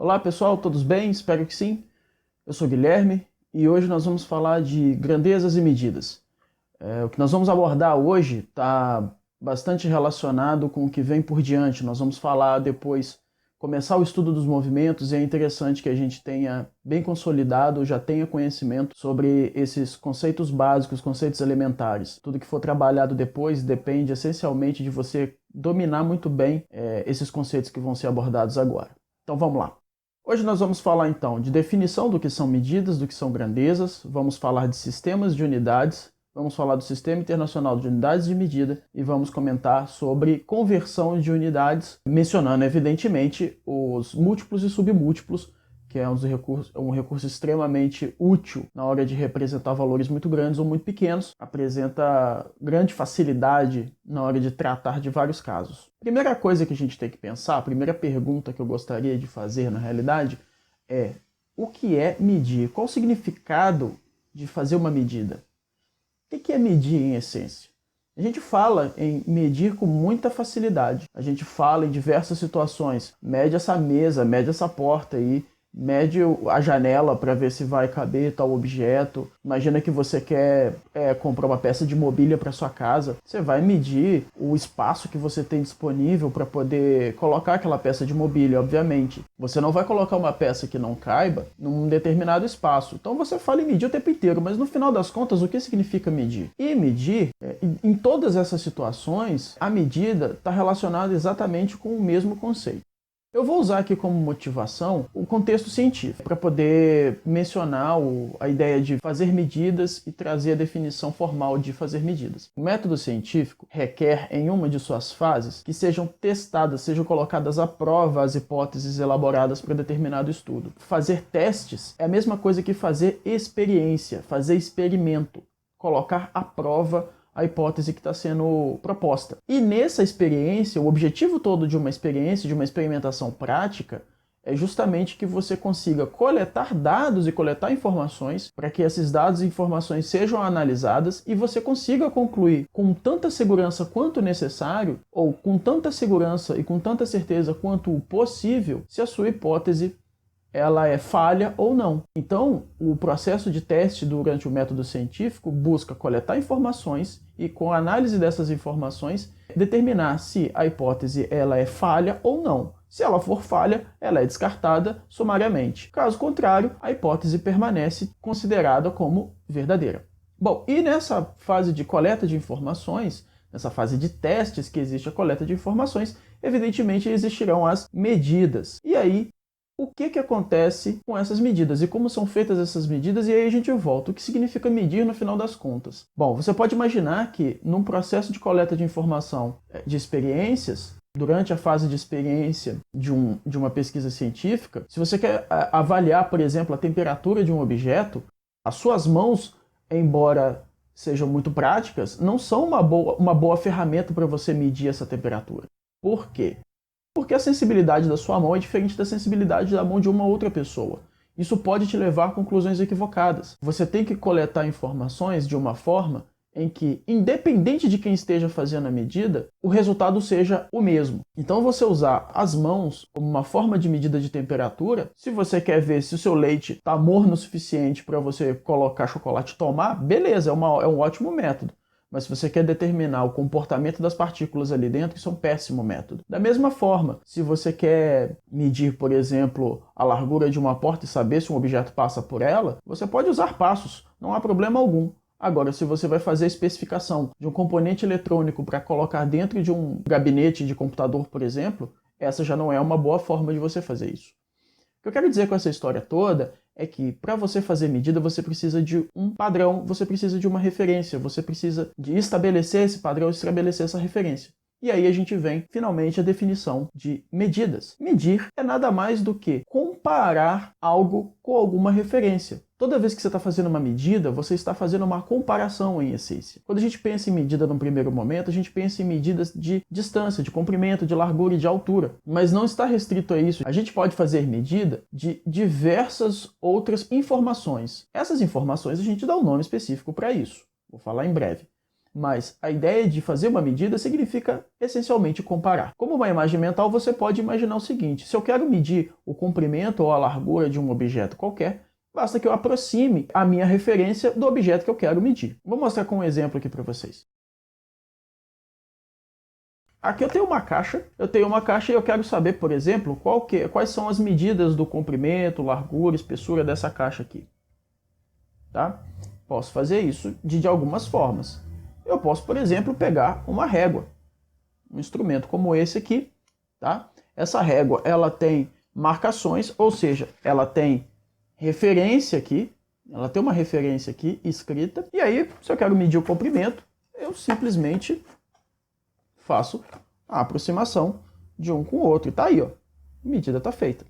Olá pessoal, todos bem? Espero que sim. Eu sou Guilherme e hoje nós vamos falar de grandezas e medidas. O que nós vamos abordar hoje está bastante relacionado com o que vem por diante. Nós vamos falar depois, começar o estudo dos movimentos, e é interessante que a gente tenha bem consolidado, já tenha conhecimento sobre esses conceitos básicos, conceitos elementares. Tudo que for trabalhado depois depende essencialmente de você dominar muito bem esses conceitos que vão ser abordados agora. Então vamos lá. Hoje nós vamos falar então de definição do que são medidas, do que são grandezas, vamos falar de sistemas de unidades, vamos falar do Sistema Internacional de Unidades de Medida e vamos comentar sobre conversão de unidades, mencionando evidentemente os múltiplos e submúltiplos, que é um recurso extremamente útil na hora de representar valores muito grandes ou muito pequenos, apresenta grande facilidade na hora de tratar de vários casos. Primeira coisa que a gente tem que pensar, a primeira pergunta que eu gostaria de fazer na realidade é: o que é medir? Qual o significado de fazer uma medida? O que é medir em essência? A gente fala em medir com muita facilidade. A gente fala em diversas situações. Mede essa mesa, mede essa porta aí, mede a janela para ver se vai caber tal objeto. Imagina que você quer comprar uma peça de mobília para sua casa. Você vai medir o espaço que você tem disponível para poder colocar aquela peça de mobília, obviamente. Você não vai colocar uma peça que não caiba num determinado espaço. Então você fala em medir o tempo inteiro, mas no final das contas, o que significa medir? E medir, em todas essas situações, a medida está relacionada exatamente com o mesmo conceito. Eu vou usar aqui como motivação o contexto científico, para poder mencionar a ideia de fazer medidas e trazer a definição formal de fazer medidas. O método científico requer, em uma de suas fases, que sejam testadas, sejam colocadas à prova as hipóteses elaboradas para determinado estudo. Fazer testes é a mesma coisa que fazer experiência, fazer experimento, colocar à prova a hipótese que está sendo proposta. E nessa experiência, o objetivo todo de uma experiência, de uma experimentação prática, é justamente que você consiga coletar dados e coletar informações para que esses dados e informações sejam analisadas e você consiga concluir com tanta segurança quanto necessário, ou com tanta segurança e com tanta certeza quanto possível, se a sua hipótese ela é falha ou não. Então, o processo de teste durante o método científico busca coletar informações e, com a análise dessas informações, determinar se a hipótese ela é falha ou não. Se ela for falha, ela é descartada sumariamente. Caso contrário, a hipótese permanece considerada como verdadeira. Bom, e nessa fase de coleta de informações, nessa fase de testes que existe a coleta de informações, evidentemente existirão as medidas. E aí, o que acontece com essas medidas e como são feitas essas medidas, e aí a gente volta. O que significa medir no final das contas? Bom, você pode imaginar que num processo de coleta de informação de experiências, durante a fase de experiência de uma pesquisa científica, se você quer avaliar, por exemplo, a temperatura de um objeto, as suas mãos, embora sejam muito práticas, não são uma boa ferramenta para você medir essa temperatura. Por quê? Porque a sensibilidade da sua mão é diferente da sensibilidade da mão de uma outra pessoa. Isso pode te levar a conclusões equivocadas. Você tem que coletar informações de uma forma em que, independente de quem esteja fazendo a medida, o resultado seja o mesmo. Então, você usar as mãos como uma forma de medida de temperatura, se você quer ver se o seu leite está morno o suficiente para você colocar chocolate e tomar, beleza, é um ótimo método. Mas se você quer determinar o comportamento das partículas ali dentro, isso é um péssimo método. Da mesma forma, se você quer medir, por exemplo, a largura de uma porta e saber se um objeto passa por ela, você pode usar passos, não há problema algum. Agora, se você vai fazer a especificação de um componente eletrônico para colocar dentro de um gabinete de computador, por exemplo, essa já não é uma boa forma de você fazer isso. O que eu quero dizer com essa história toda é que para você fazer medida você precisa de um padrão, você precisa de uma referência, você precisa de estabelecer esse padrão, estabelecer essa referência. E aí a gente vem finalmente à definição de medidas. Medir é nada mais do que comparar algo com alguma referência. Toda vez que você está fazendo uma medida, você está fazendo uma comparação em essência. Quando a gente pensa em medida num primeiro momento, a gente pensa em medidas de distância, de comprimento, de largura e de altura. Mas não está restrito a isso. A gente pode fazer medida de diversas outras informações. Essas informações a gente dá um nome específico para isso. Vou falar em breve. Mas a ideia de fazer uma medida significa essencialmente comparar. Como uma imagem mental, você pode imaginar o seguinte: se eu quero medir o comprimento ou a largura de um objeto qualquer, basta que eu aproxime a minha referência do objeto que eu quero medir. Vou mostrar com um exemplo aqui para vocês. Aqui eu tenho uma caixa e eu quero saber, por exemplo, quais são as medidas do comprimento, largura, espessura dessa caixa aqui. Tá? Posso fazer isso de algumas formas. Eu posso, por exemplo, pegar uma régua, um instrumento como esse aqui, tá? Essa régua, ela tem marcações, ou seja, ela tem referência aqui, ela tem uma referência aqui escrita, e aí, se eu quero medir o comprimento, eu simplesmente faço a aproximação de um com o outro, e tá aí, ó, a medida está feita.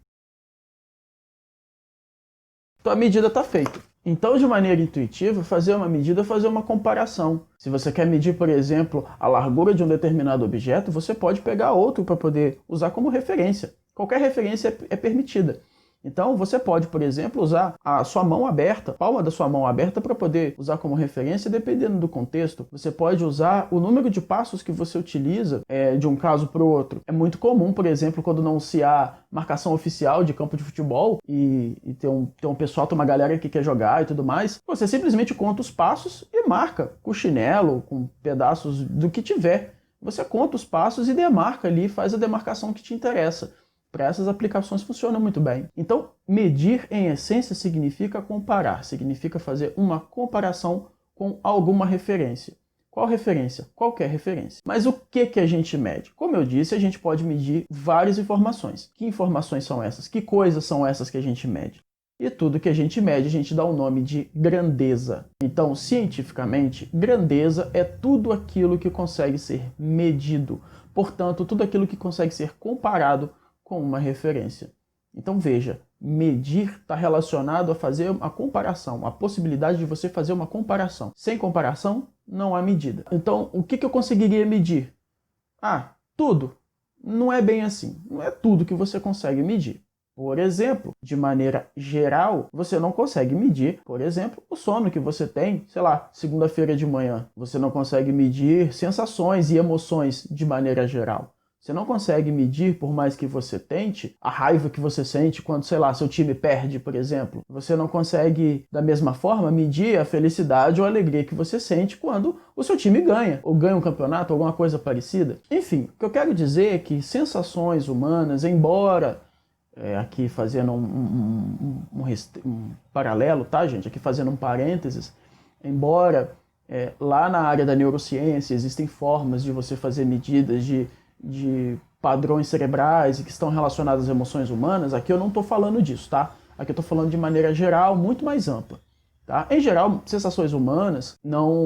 Então a medida está feita. Então, de maneira intuitiva, fazer uma medida é fazer uma comparação. Se você quer medir, por exemplo, a largura de um determinado objeto, você pode pegar outro para poder usar como referência. Qualquer referência é permitida. Então, você pode, por exemplo, usar a sua mão aberta, a palma da sua mão aberta, para poder usar como referência, dependendo do contexto. Você pode usar o número de passos que você utiliza de um caso para o outro. É muito comum, por exemplo, quando não se há marcação oficial de campo de futebol e tem um pessoal, tem uma galera que quer jogar e tudo mais, você simplesmente conta os passos e marca com chinelo, com pedaços do que tiver. Você conta os passos e demarca ali, faz a demarcação que te interessa. Para essas aplicações funciona muito bem. Então, medir em essência significa comparar, significa fazer uma comparação com alguma referência. Qual referência? Qualquer referência. Mas o que a gente mede? Como eu disse, a gente pode medir várias informações. Que informações são essas? Que coisas são essas que a gente mede? E tudo que a gente mede, a gente dá o nome de grandeza. Então, cientificamente, grandeza é tudo aquilo que consegue ser medido. Portanto, tudo aquilo que consegue ser comparado com uma referência. Então veja, medir está relacionado a fazer uma comparação, a possibilidade de você fazer uma comparação. Sem comparação, não há medida. Então, o que eu conseguiria medir? Tudo. Não é bem assim. Não é tudo que você consegue medir. Por exemplo, de maneira geral, você não consegue medir, por exemplo, o sono que você tem, sei lá, segunda-feira de manhã. Você não consegue medir sensações e emoções de maneira geral. Você não consegue medir, por mais que você tente, a raiva que você sente quando, sei lá, seu time perde, por exemplo. Você não consegue, da mesma forma, medir a felicidade ou a alegria que você sente quando o seu time ganha, ou ganha um campeonato, alguma coisa parecida. Enfim, o que eu quero dizer é que sensações humanas, embora, aqui fazendo um paralelo, tá, gente? Aqui fazendo um parênteses, embora lá na área da neurociência existem formas de você fazer medidas de padrões cerebrais e que estão relacionados às emoções humanas, aqui eu não estou falando disso, tá? Aqui eu estou falando de maneira geral, muito mais ampla. Tá? Em geral, sensações humanas,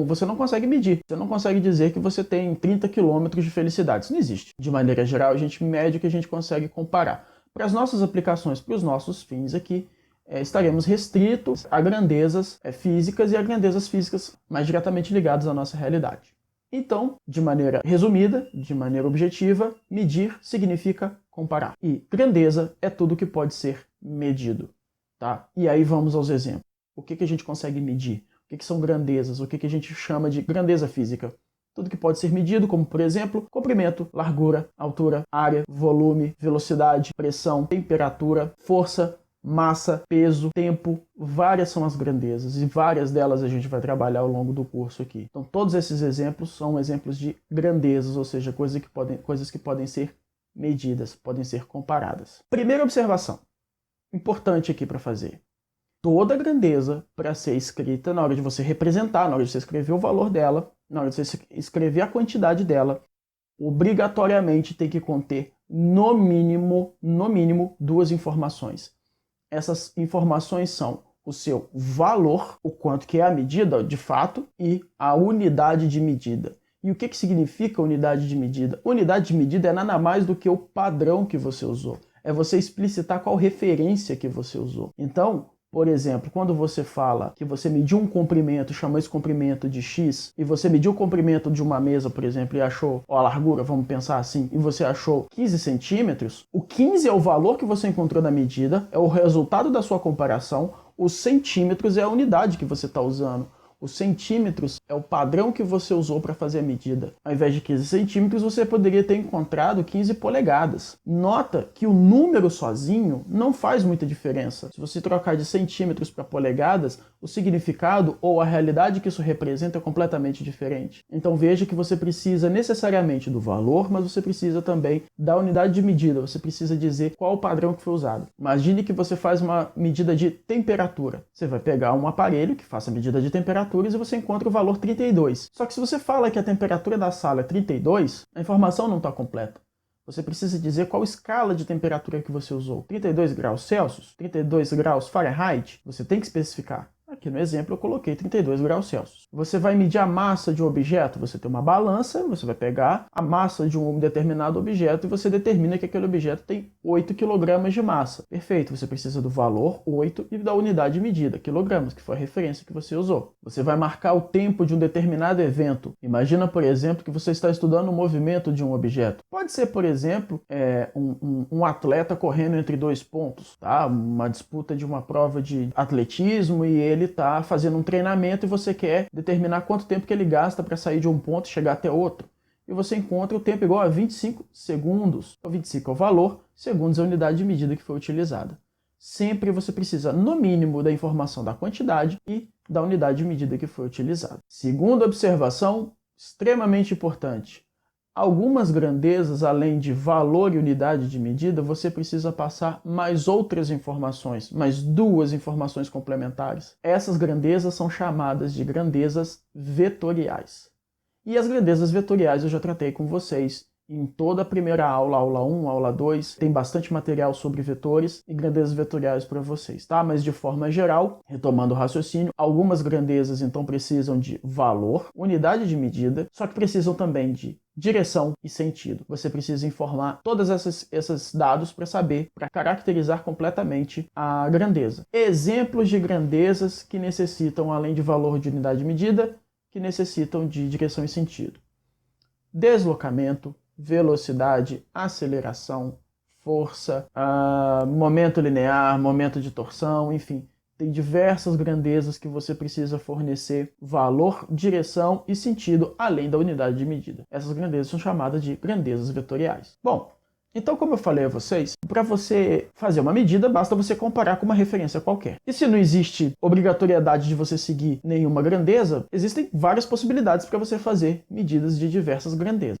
você não consegue medir. Você não consegue dizer que você tem 30 quilômetros de felicidade. Isso não existe. De maneira geral, a gente mede o que a gente consegue comparar. Para as nossas aplicações, para os nossos fins aqui, estaremos restritos a grandezas físicas e a grandezas físicas mais diretamente ligadas à nossa realidade. Então, de maneira resumida, de maneira objetiva, medir significa comparar. E grandeza é tudo que pode ser medido. Tá? E aí vamos aos exemplos. O que a gente consegue medir? O que são grandezas? O que a gente chama de grandeza física? Tudo que pode ser medido, como por exemplo, comprimento, largura, altura, área, volume, velocidade, pressão, temperatura, força, massa, peso, tempo, várias são as grandezas e várias delas a gente vai trabalhar ao longo do curso aqui. Então todos esses exemplos são exemplos de grandezas, ou seja, coisas que podem ser medidas, podem ser comparadas. Primeira observação, importante aqui para fazer. Toda grandeza, para ser escrita, na hora de você representar, na hora de você escrever o valor dela, na hora de você escrever a quantidade dela, obrigatoriamente tem que conter, no mínimo, duas informações. Essas informações são o seu valor, o quanto que é a medida de fato, e a unidade de medida. E o que significa unidade de medida? Unidade de medida é nada mais do que o padrão que você usou. É você explicitar qual referência que você usou. Então, por exemplo, quando você fala que você mediu um comprimento, chamou esse comprimento de X, e você mediu o comprimento de uma mesa, por exemplo, e achou a largura, vamos pensar assim, e você achou 15 centímetros, o 15 é o valor que você encontrou na medida, é o resultado da sua comparação, os centímetros é a unidade que você está usando. Os centímetros é o padrão que você usou para fazer a medida. Ao invés de 15 centímetros, você poderia ter encontrado 15 polegadas. Nota que o número sozinho não faz muita diferença. Se você trocar de centímetros para polegadas, o significado ou a realidade que isso representa é completamente diferente. Então veja que você precisa necessariamente do valor, mas você precisa também da unidade de medida. Você precisa dizer qual o padrão que foi usado. Imagine que você faz uma medida de temperatura. Você vai pegar um aparelho que faça a medida de temperaturas e você encontra o valor 32. Só que se você fala que a temperatura da sala é 32, a informação não está completa. Você precisa dizer qual escala de temperatura que você usou. 32 graus Celsius? 32 graus Fahrenheit? Você tem que especificar. Aqui no exemplo eu coloquei 32 graus Celsius. Você vai medir a massa de um objeto, você tem uma balança, você vai pegar a massa de um determinado objeto e você determina que aquele objeto tem 8 kg de massa. Perfeito, você precisa do valor 8 e da unidade de medida, quilogramas, que foi a referência que você usou. Você vai marcar o tempo de um determinado evento. Imagina, por exemplo, que você está estudando o movimento de um objeto. Pode ser, por exemplo, um atleta correndo entre dois pontos, tá? Uma disputa de uma prova de atletismo e ele está fazendo um treinamento e você quer determinar quanto tempo que ele gasta para sair de um ponto e chegar até outro. E você encontra o tempo igual a 25 segundos. O 25 é o valor, segundos é a unidade de medida que foi utilizada. Sempre você precisa, no mínimo, da informação da quantidade e da unidade de medida que foi utilizada. Segunda observação, extremamente importante. Algumas grandezas, além de valor e unidade de medida, você precisa passar mais outras informações, mais duas informações complementares. Essas grandezas são chamadas de grandezas vetoriais. E as grandezas vetoriais eu já tratei com vocês em toda a primeira aula, aula 1, aula 2, tem bastante material sobre vetores e grandezas vetoriais para vocês, tá? Mas de forma geral, retomando o raciocínio, algumas grandezas então precisam de valor, unidade de medida, só que precisam também de direção e sentido. Você precisa informar todos esses dados para saber, para caracterizar completamente a grandeza. Exemplos de grandezas que necessitam, além de valor de unidade de medida, que necessitam de direção e sentido. Deslocamento, velocidade, aceleração, força, momento linear, momento de torção, enfim. Tem diversas grandezas que você precisa fornecer valor, direção e sentido, além da unidade de medida. Essas grandezas são chamadas de grandezas vetoriais. Bom, então como eu falei a vocês, para você fazer uma medida, basta você comparar com uma referência qualquer. E se não existe obrigatoriedade de você seguir nenhuma grandeza, existem várias possibilidades para você fazer medidas de diversas grandezas.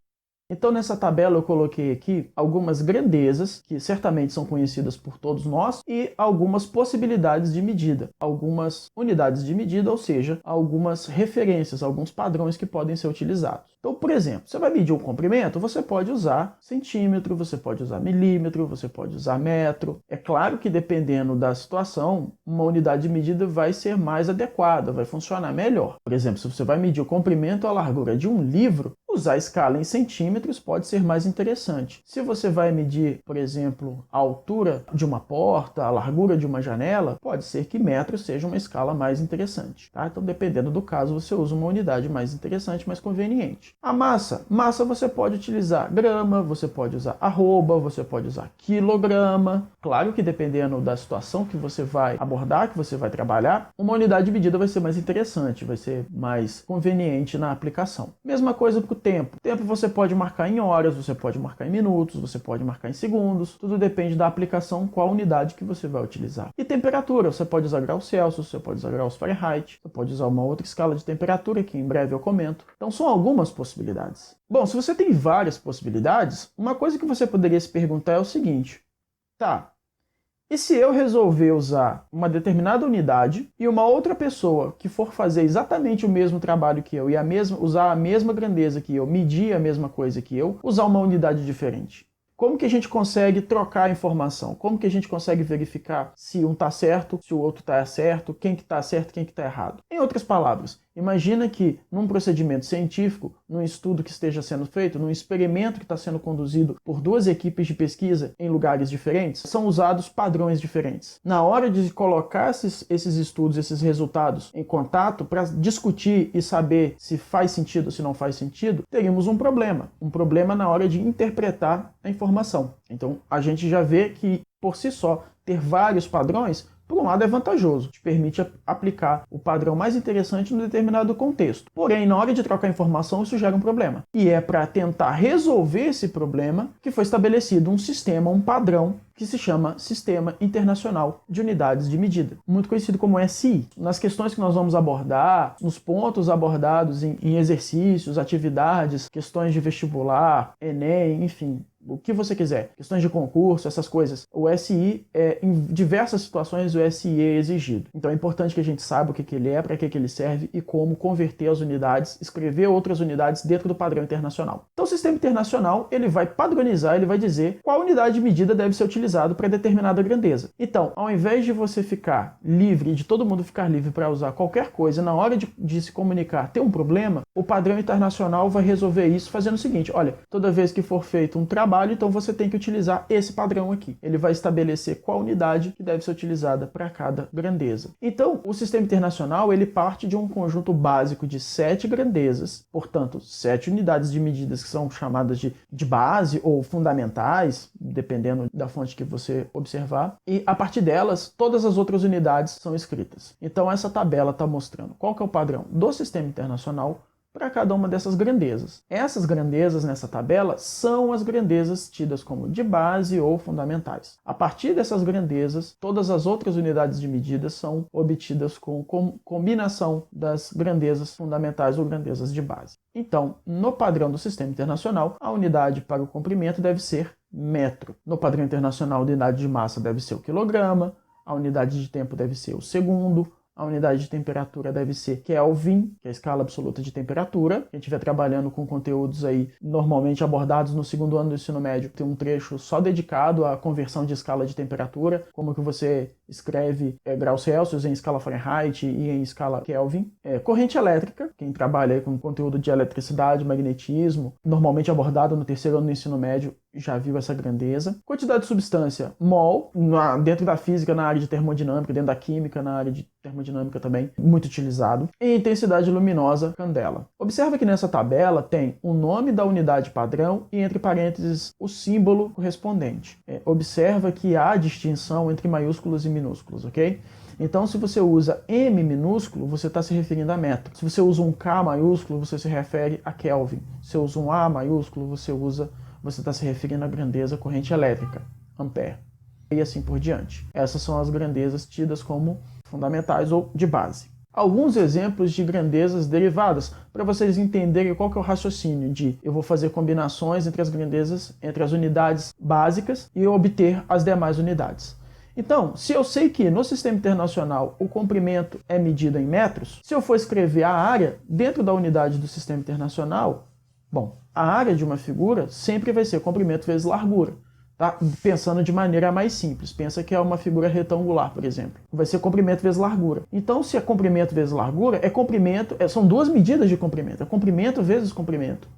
Então nessa tabela eu coloquei aqui algumas grandezas, que certamente são conhecidas por todos nós, e algumas possibilidades de medida, algumas unidades de medida, ou seja, algumas referências, alguns padrões que podem ser utilizados. Então, por exemplo, você vai medir um comprimento, você pode usar centímetro, você pode usar milímetro, você pode usar metro. É claro que dependendo da situação, uma unidade de medida vai ser mais adequada, vai funcionar melhor. Por exemplo, se você vai medir o comprimento ou a largura de um livro, usar a escala em centímetros pode ser mais interessante. Se você vai medir, por exemplo, a altura de uma porta, a largura de uma janela, pode ser que metro seja uma escala mais interessante. Tá? Então, dependendo do caso, você usa uma unidade mais interessante, mais conveniente. A massa. Massa você pode utilizar grama, você pode usar arroba, você pode usar quilograma. Claro que dependendo da situação que você vai abordar, que você vai trabalhar, uma unidade de medida vai ser mais interessante, vai ser mais conveniente na aplicação. Mesma coisa para o tempo. O tempo você pode marcar em horas, você pode marcar em minutos, você pode marcar em segundos. Tudo depende da aplicação, qual unidade que você vai utilizar. E temperatura, você pode usar graus Celsius, você pode usar graus Fahrenheit, você pode usar uma outra escala de temperatura, que em breve eu comento. Então são algumas possibilidades. Bom, se você tem várias possibilidades, uma coisa que você poderia se perguntar é o seguinte: tá, e se eu resolver usar uma determinada unidade e uma outra pessoa que for fazer exatamente o mesmo trabalho que eu e usar a mesma grandeza que eu, medir a mesma coisa que eu, usar uma unidade diferente? Como que a gente consegue trocar a informação? Como que a gente consegue verificar se um está certo, se o outro está certo, quem que está certo, quem que está errado? Em outras palavras, imagina que num procedimento científico, num estudo que esteja sendo feito, num experimento que está sendo conduzido por duas equipes de pesquisa em lugares diferentes, são usados padrões diferentes. Na hora de colocar esses estudos, esses resultados em contato para discutir e saber se faz sentido ou se não faz sentido, teríamos um problema. Um problema na hora de interpretar a informação. Então, a gente já vê que, por si só, ter vários padrões Por um lado é vantajoso, te permite aplicar o padrão mais interessante em um determinado contexto. Porém, na hora de trocar informação, isso gera um problema. E é para tentar resolver esse problema que foi estabelecido um sistema, um padrão, que se chama Sistema Internacional de Unidades de Medida, muito conhecido como SI. Nas questões que nós vamos abordar, nos pontos abordados em exercícios, atividades, questões de vestibular, Enem, enfim, o que você quiser, questões de concurso, essas coisas, o SI, em diversas situações, o SI é exigido. Então é importante que a gente saiba o que ele é, para que ele serve e como converter as unidades, escrever outras unidades dentro do padrão internacional. Então o sistema internacional, ele vai padronizar, ele vai dizer qual unidade de medida deve ser utilizada para determinada grandeza. Então, ao invés de você ficar livre, de todo mundo ficar livre para usar qualquer coisa, na hora de se comunicar, ter um problema, o padrão internacional vai resolver isso fazendo o seguinte: olha, toda vez que for feito um trabalho, então você tem que utilizar esse padrão aqui. Ele vai estabelecer qual unidade que deve ser utilizada para cada grandeza. Então, o sistema internacional, ele parte de um conjunto básico de 7 grandezas, portanto, 7 unidades de medidas que são chamadas de base ou fundamentais, dependendo da fonte que você observar, e a partir delas, todas as outras unidades são escritas. Então, essa tabela está mostrando qual que é o padrão do sistema internacional para cada uma dessas grandezas. Essas grandezas nessa tabela são as grandezas tidas como de base ou fundamentais. A partir dessas grandezas, todas as outras unidades de medida são obtidas com combinação das grandezas fundamentais ou grandezas de base. Então, no padrão do sistema internacional, a unidade para o comprimento deve ser metro. No padrão internacional, a unidade de massa deve ser o quilograma, a unidade de tempo deve ser o segundo, a unidade de temperatura deve ser Kelvin, que é a escala absoluta de temperatura. Quem estiver trabalhando com conteúdos aí normalmente abordados no segundo ano do ensino médio, tem um trecho só dedicado à conversão de escala de temperatura, como que você escreve graus Celsius em escala Fahrenheit e em escala Kelvin. Corrente elétrica, quem trabalha aí com conteúdo de eletricidade, magnetismo, normalmente abordado no terceiro ano do ensino médio, já viu essa grandeza. Quantidade de substância, mol, dentro da física, na área de termodinâmica, dentro da química, na área de termodinâmica também, muito utilizado. E intensidade luminosa, candela. Observa que nessa tabela tem o nome da unidade padrão e, entre parênteses, o símbolo correspondente. Observa que há distinção entre maiúsculos e minúsculos, ok? Então, se você usa M minúsculo, você está se referindo a metro. Se você usa um K maiúsculo, você se refere a Kelvin. Se você usa um A maiúsculo, você está se referindo à grandeza corrente elétrica, ampere. E assim por diante. Essas são as grandezas tidas como fundamentais ou de base. Alguns exemplos de grandezas derivadas, para vocês entenderem qual que é o raciocínio de eu vou fazer combinações entre as grandezas, entre as unidades básicas e obter as demais unidades. Então, se eu sei que no sistema internacional o comprimento é medido em metros, se eu for escrever a área dentro da unidade do sistema internacional, bom, a área de uma figura sempre vai ser comprimento vezes largura. Tá? Pensando de maneira mais simples, pensa que é uma figura retangular, por exemplo. Vai ser comprimento vezes largura. Então, se é comprimento vezes largura, são duas medidas de comprimento. É comprimento vezes comprimento.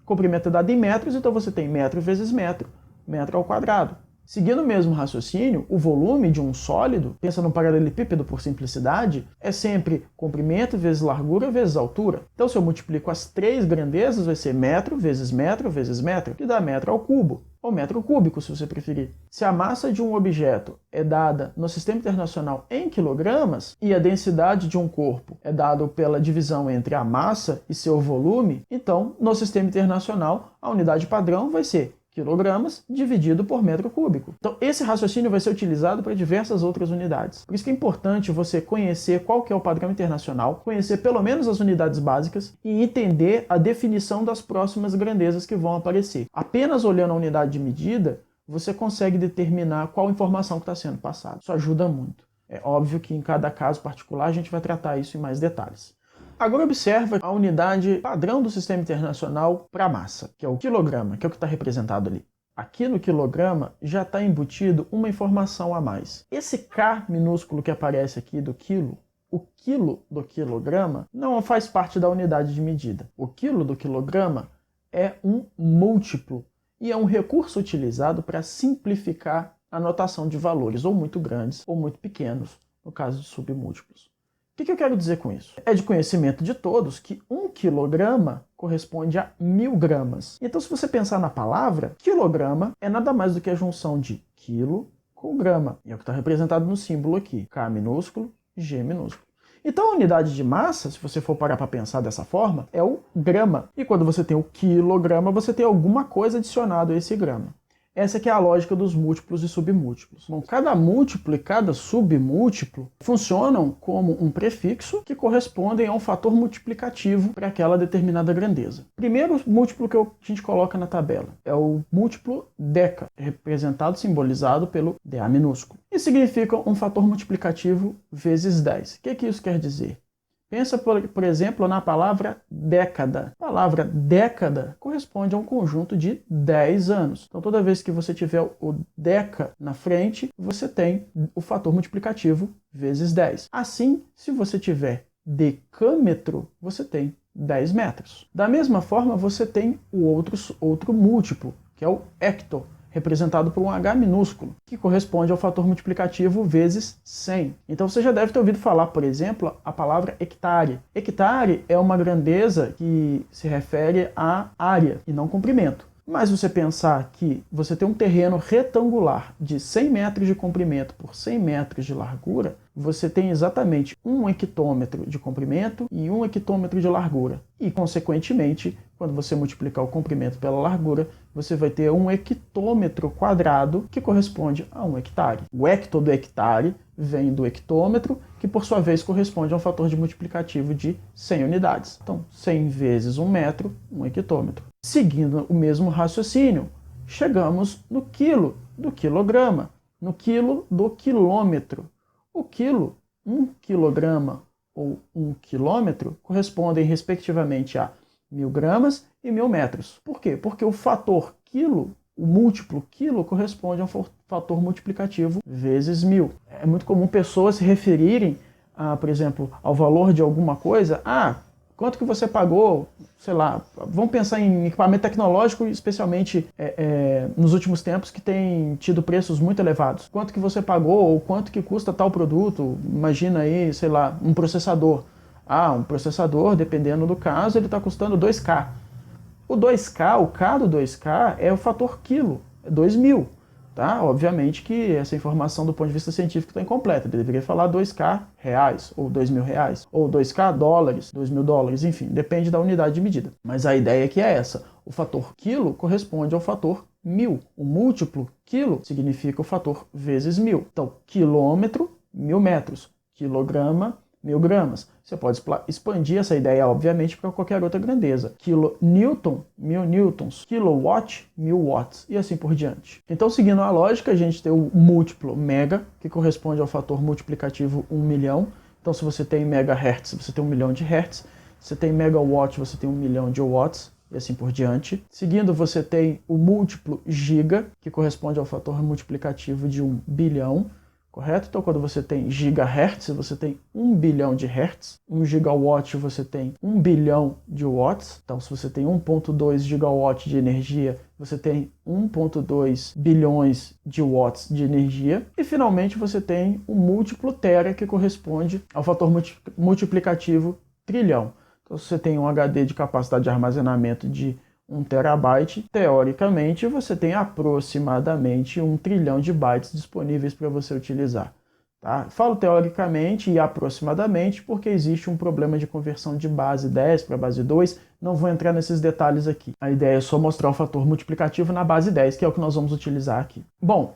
Comprimento é dado em metros, então você tem metro vezes metro, metro ao quadrado. Seguindo o mesmo raciocínio, o volume de um sólido, pensa num paralelepípedo por simplicidade, é sempre comprimento vezes largura vezes altura. Então, se eu multiplico as 3 grandezas, vai ser metro vezes metro vezes metro, que dá metro ao cubo, ou metro cúbico, se você preferir. Se a massa de um objeto é dada no sistema internacional em quilogramas, e a densidade de um corpo é dada pela divisão entre a massa e seu volume, então, no sistema internacional, a unidade padrão vai ser quilogramas dividido por metro cúbico. Então, esse raciocínio vai ser utilizado para diversas outras unidades. Por isso que é importante você conhecer qual que é o padrão internacional, conhecer pelo menos as unidades básicas e entender a definição das próximas grandezas que vão aparecer. Apenas olhando a unidade de medida, você consegue determinar qual informação que está sendo passada. Isso ajuda muito. É óbvio que em cada caso particular a gente vai tratar isso em mais detalhes. Agora observa a unidade padrão do sistema internacional para massa, que é o quilograma, que é o que está representado ali. Aqui no quilograma já está embutido uma informação a mais. Esse K minúsculo que aparece aqui do quilo, o quilo do quilograma, não faz parte da unidade de medida. O quilo do quilograma é um múltiplo e é um recurso utilizado para simplificar a notação de valores ou muito grandes ou muito pequenos, no caso de submúltiplos. O que eu quero dizer com isso? É de conhecimento de todos que 1 quilograma corresponde a 1000 gramas. Então, se você pensar na palavra, quilograma é nada mais do que a junção de quilo com grama. E é o que está representado no símbolo aqui. K minúsculo, G minúsculo. Então a unidade de massa, se você for parar para pensar dessa forma, é o grama. E quando você tem o quilograma, você tem alguma coisa adicionada a esse grama. Essa que é a lógica dos múltiplos e submúltiplos. Bom, cada múltiplo e cada submúltiplo funcionam como um prefixo que correspondem a um fator multiplicativo para aquela determinada grandeza. Primeiro múltiplo que a gente coloca na tabela é o múltiplo deca, representado, simbolizado pelo DA minúsculo. Isso significa um fator multiplicativo vezes 10. O que isso quer dizer? Pensa, por exemplo, na palavra década. A palavra década corresponde a um conjunto de 10 anos. Então, toda vez que você tiver o deca na frente, você tem o fator multiplicativo vezes 10. Assim, se você tiver decâmetro, você tem 10 metros. Da mesma forma, você tem o outro múltiplo, que é o hecto, representado por um H minúsculo, que corresponde ao fator multiplicativo vezes 100. Então você já deve ter ouvido falar, por exemplo, a palavra hectare. Hectare é uma grandeza que se refere à área e não comprimento. Mas você pensar que você tem um terreno retangular de 100 metros de comprimento por 100 metros de largura, você tem exatamente 1 hectômetro de comprimento e 1 hectômetro de largura. E, consequentemente, quando você multiplicar o comprimento pela largura, você vai ter 1 hectômetro quadrado, que corresponde a 1 hectare. O hecto do hectare vem do hectômetro, que por sua vez corresponde a um fator de multiplicativo de 100 unidades. Então, 100 vezes 1 metro, 1 hectômetro. Seguindo o mesmo raciocínio, chegamos no quilo do quilograma, no quilo do quilômetro. O quilo, 1 quilograma ou 1 quilômetro, correspondem respectivamente a 1000 gramas e 1000 metros. Por quê? Porque o fator quilo, o múltiplo quilo, corresponde a um fator multiplicativo vezes 1000. É muito comum pessoas se referirem, por exemplo, ao valor de alguma coisa. Quanto que você pagou, sei lá, vamos pensar em equipamento tecnológico, especialmente nos últimos tempos, que tem tido preços muito elevados. Quanto que você pagou ou quanto que custa tal produto? Imagina aí, sei lá, um processador. Um processador, dependendo do caso, ele está custando 2K. O 2K, o K do 2K é o fator quilo, é 2000. Tá? Obviamente que essa informação do ponto de vista científico está incompleta. Ele deveria falar 2K reais, ou 2.000 reais, ou 2K dólares, 2.000 dólares, enfim, depende da unidade de medida. Mas a ideia aqui é essa. O fator quilo corresponde ao fator 1000. O múltiplo quilo significa o fator vezes 1000. Então, quilômetro, 1000 metros. Quilograma, 1000 gramas. Você pode expandir essa ideia, obviamente, para qualquer outra grandeza. Kilonewton, 1000 newtons. Kilowatt, 1000 watts. E assim por diante. Então, seguindo a lógica, a gente tem o múltiplo mega, que corresponde ao fator multiplicativo 1 milhão. Então, se você tem megahertz, você tem 1 milhão de hertz. Se você tem megawatt, você tem 1 milhão de watts. E assim por diante. Seguindo, você tem o múltiplo giga, que corresponde ao fator multiplicativo de 1 bilhão. Correto? Então, quando você tem gigahertz, você tem 1 bilhão de hertz. 1 gigawatt, você tem 1 bilhão de watts. Então, se você tem 1,2 gigawatt de energia, você tem 1,2 bilhões de watts de energia. E, finalmente, você tem o múltiplo tera, que corresponde ao fator multiplicativo trilhão. Então, se você tem um HD de capacidade de armazenamento de 1 terabyte, teoricamente você tem aproximadamente 1 trilhão de bytes disponíveis para você utilizar. Tá? Falo teoricamente e aproximadamente porque existe um problema de conversão de base 10 para base 2, não vou entrar nesses detalhes aqui. A ideia é só mostrar o fator multiplicativo na base 10, que é o que nós vamos utilizar aqui. Bom,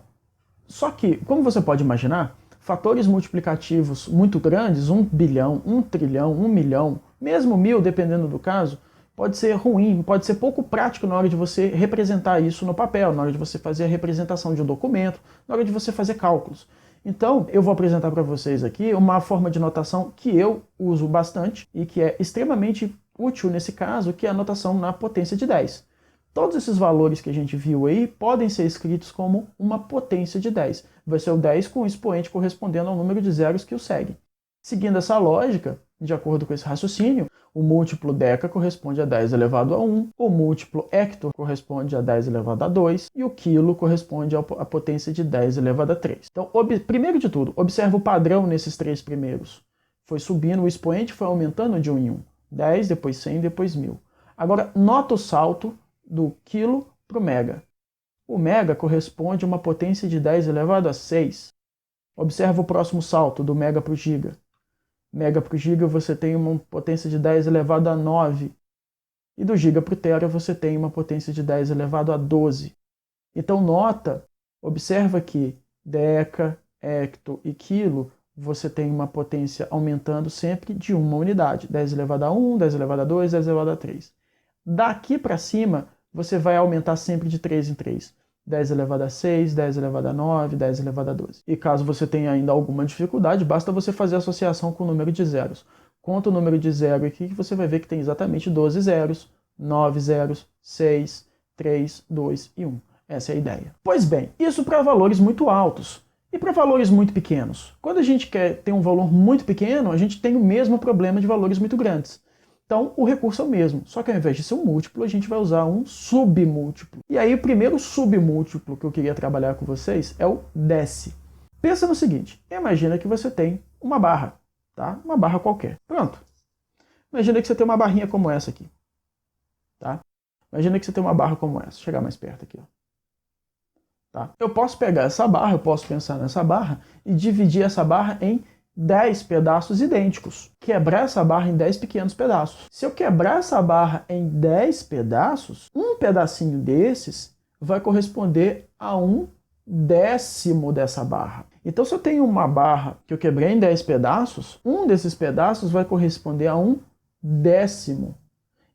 só que, como você pode imaginar, fatores multiplicativos muito grandes, 1 bilhão, 1 trilhão, 1 milhão, mesmo 1000, dependendo do caso, pode ser ruim, pode ser pouco prático na hora de você representar isso no papel, na hora de você fazer a representação de um documento, na hora de você fazer cálculos. Então, eu vou apresentar para vocês aqui uma forma de notação que eu uso bastante e que é extremamente útil nesse caso, que é a notação na potência de 10. Todos esses valores que a gente viu aí podem ser escritos como uma potência de 10. Vai ser o 10 com o expoente correspondendo ao número de zeros que o segue. Seguindo essa lógica, de acordo com esse raciocínio, o múltiplo deca corresponde a 10 elevado a 1, o múltiplo hecto corresponde a 10 elevado a 2 e o quilo corresponde à potência de 10 elevado a 3. Então, primeiro de tudo, observa o padrão nesses três primeiros. Foi subindo, o expoente foi aumentando de 1 em 1. 10, depois 100, depois 1000. Agora, nota o salto do quilo para o mega. O mega corresponde a uma potência de 10 elevado a 6. Observa o próximo salto, do mega para o giga. Mega para o giga você tem uma potência de 10 elevado a 9. E do giga para o tera você tem uma potência de 10 elevado a 12. Então nota, observa que deca, hecto e quilo, você tem uma potência aumentando sempre de uma unidade. 10 elevado a 1, 10 elevado a 2, 10 elevado a 3. Daqui para cima, você vai aumentar sempre de 3 em 3. 10 elevado a 6, 10 elevado a 9, 10 elevado a 12. E caso você tenha ainda alguma dificuldade, basta você fazer a associação com o número de zeros. Conta o número de zero aqui que você vai ver que tem exatamente 12 zeros, 9 zeros, 6, 3, 2 e 1. Essa é a ideia. Pois bem, isso para valores muito altos. E para valores muito pequenos? Quando a gente quer ter um valor muito pequeno, a gente tem o mesmo problema de valores muito grandes. Então, o recurso é o mesmo, só que ao invés de ser um múltiplo, a gente vai usar um submúltiplo. E aí, o primeiro submúltiplo que eu queria trabalhar com vocês é o dec. Pensa no seguinte, imagina que você tem uma barra, tá? Uma barra qualquer. Pronto. Imagina que você tem uma barrinha como essa aqui, tá? Imagina que você tem uma barra como essa. Vou chegar mais perto aqui, ó. Tá? Eu posso pegar essa barra, eu posso pensar nessa barra e dividir essa barra em 10 pedaços idênticos. Quebrar essa barra em 10 pequenos pedaços. Se eu quebrar essa barra em 10 pedaços, um pedacinho desses vai corresponder a 1/10 dessa barra. Então, se eu tenho uma barra que eu quebrei em 10 pedaços, um desses pedaços vai corresponder a 1/10.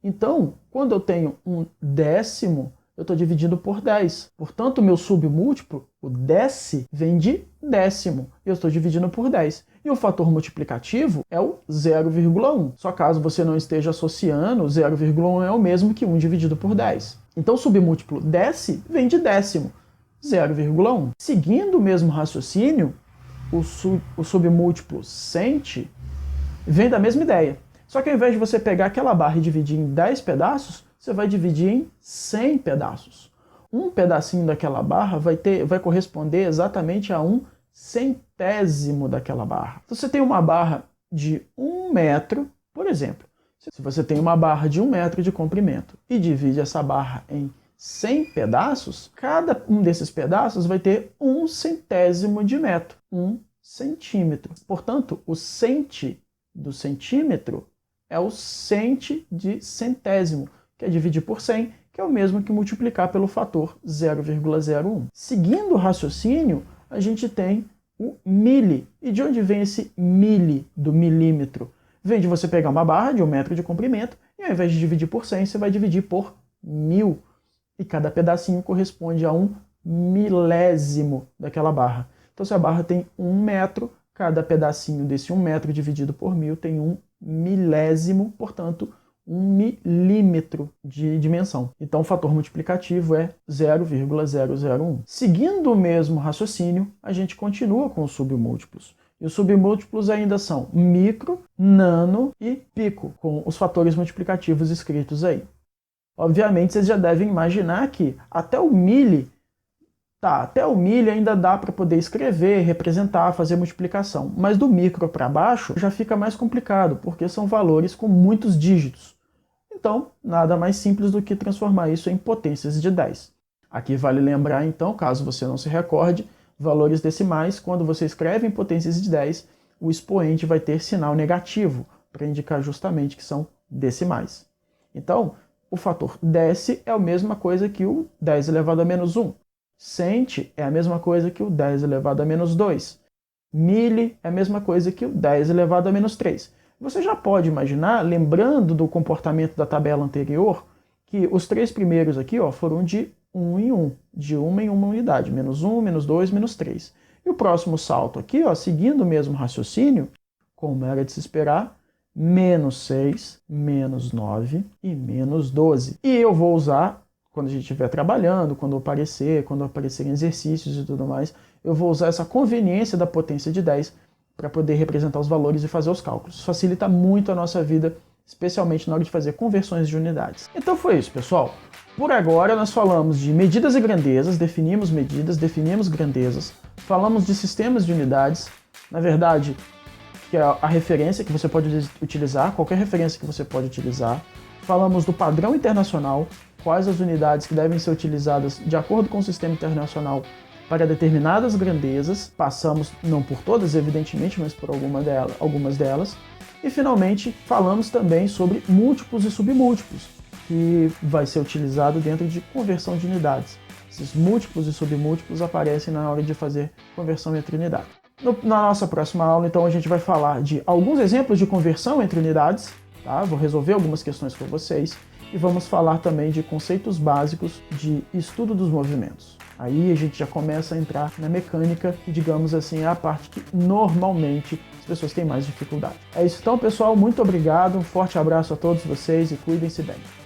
Então, quando eu tenho 1/10, eu estou dividindo por 10. Portanto, o meu submúltiplo, o dec, vem de décimo. Eu estou dividindo por 10. E o fator multiplicativo é o 0,1. Só caso você não esteja associando, 0,1 é o mesmo que 1 dividido por 10. Então, o submúltiplo dec vem de décimo, 0,1. Seguindo o mesmo raciocínio, o submúltiplo cent vem da mesma ideia. Só que ao invés de você pegar aquela barra e dividir em 10 pedaços, você vai dividir em 100 pedaços. Um pedacinho daquela barra vai corresponder exatamente a 1/100º daquela barra. Se você tem uma barra de 1 metro, por exemplo, se você tem uma barra de 1 metro de comprimento e divide essa barra em 100 pedaços, cada um desses pedaços vai ter 1/100º de metro, 1 centímetro. Portanto, o cent do centímetro é o cent de centésimo, que é dividir por 100, que é o mesmo que multiplicar pelo fator 0,01. Seguindo o raciocínio, a gente tem o mili. E de onde vem esse mili do milímetro? Vem de você pegar uma barra de 1 metro de comprimento e ao invés de dividir por 100, você vai dividir por 1000. E cada pedacinho corresponde a 1/1000 daquela barra. Então, se a barra tem 1 metro, cada pedacinho desse 1 metro dividido por 1000 tem 1/1000, portanto, 1 milímetro de dimensão. Então o fator multiplicativo é 0,001. Seguindo o mesmo raciocínio, a gente continua com os submúltiplos. E os submúltiplos ainda são micro, nano e pico, com os fatores multiplicativos escritos aí. Obviamente vocês já devem imaginar que até o mili ainda dá para poder escrever, representar, fazer multiplicação. Mas do micro para baixo já fica mais complicado, porque são valores com muitos dígitos. Então, nada mais simples do que transformar isso em potências de 10. Aqui vale lembrar, então, caso você não se recorde, valores decimais, quando você escreve em potências de 10, o expoente vai ter sinal negativo, para indicar justamente que são decimais. Então, o fator dec é a mesma coisa que o 10 elevado a menos 1. Cent é a mesma coisa que o 10 elevado a menos 2. Mili é a mesma coisa que o 10 elevado a menos 3. Você já pode imaginar, lembrando do comportamento da tabela anterior, que os três primeiros aqui foram de 1 em 1, de 1 em 1 unidade, menos 1, menos 2, menos 3. E o próximo salto aqui, seguindo o mesmo raciocínio, como era de se esperar, menos 6, menos 9 e menos 12. E eu vou usar, quando a gente estiver trabalhando, quando aparecerem exercícios e tudo mais, eu vou usar essa conveniência da potência de 10 para poder representar os valores e fazer os cálculos. Facilita muito a nossa vida, especialmente na hora de fazer conversões de unidades. Então foi isso, pessoal. Por agora nós falamos de medidas e grandezas, definimos medidas, definimos grandezas, falamos de sistemas de unidades, na verdade, que é a referência que você pode utilizar, qualquer referência que você pode utilizar. falamos do padrão internacional, quais as unidades que devem ser utilizadas de acordo com o sistema internacional para determinadas grandezas, passamos não por todas, evidentemente, mas por algumas delas, e finalmente falamos também sobre múltiplos e submúltiplos, que vai ser utilizado dentro de conversão de unidades. Esses múltiplos e submúltiplos aparecem na hora de fazer conversão entre unidades. Na nossa próxima aula, então, a gente vai falar de alguns exemplos de conversão entre unidades, tá? Vou resolver algumas questões com vocês e vamos falar também de conceitos básicos de estudo dos movimentos. Aí a gente já começa a entrar na mecânica, que, digamos assim, é a parte que normalmente as pessoas têm mais dificuldade. É isso então, pessoal. Muito obrigado, um forte abraço a todos vocês e cuidem-se bem.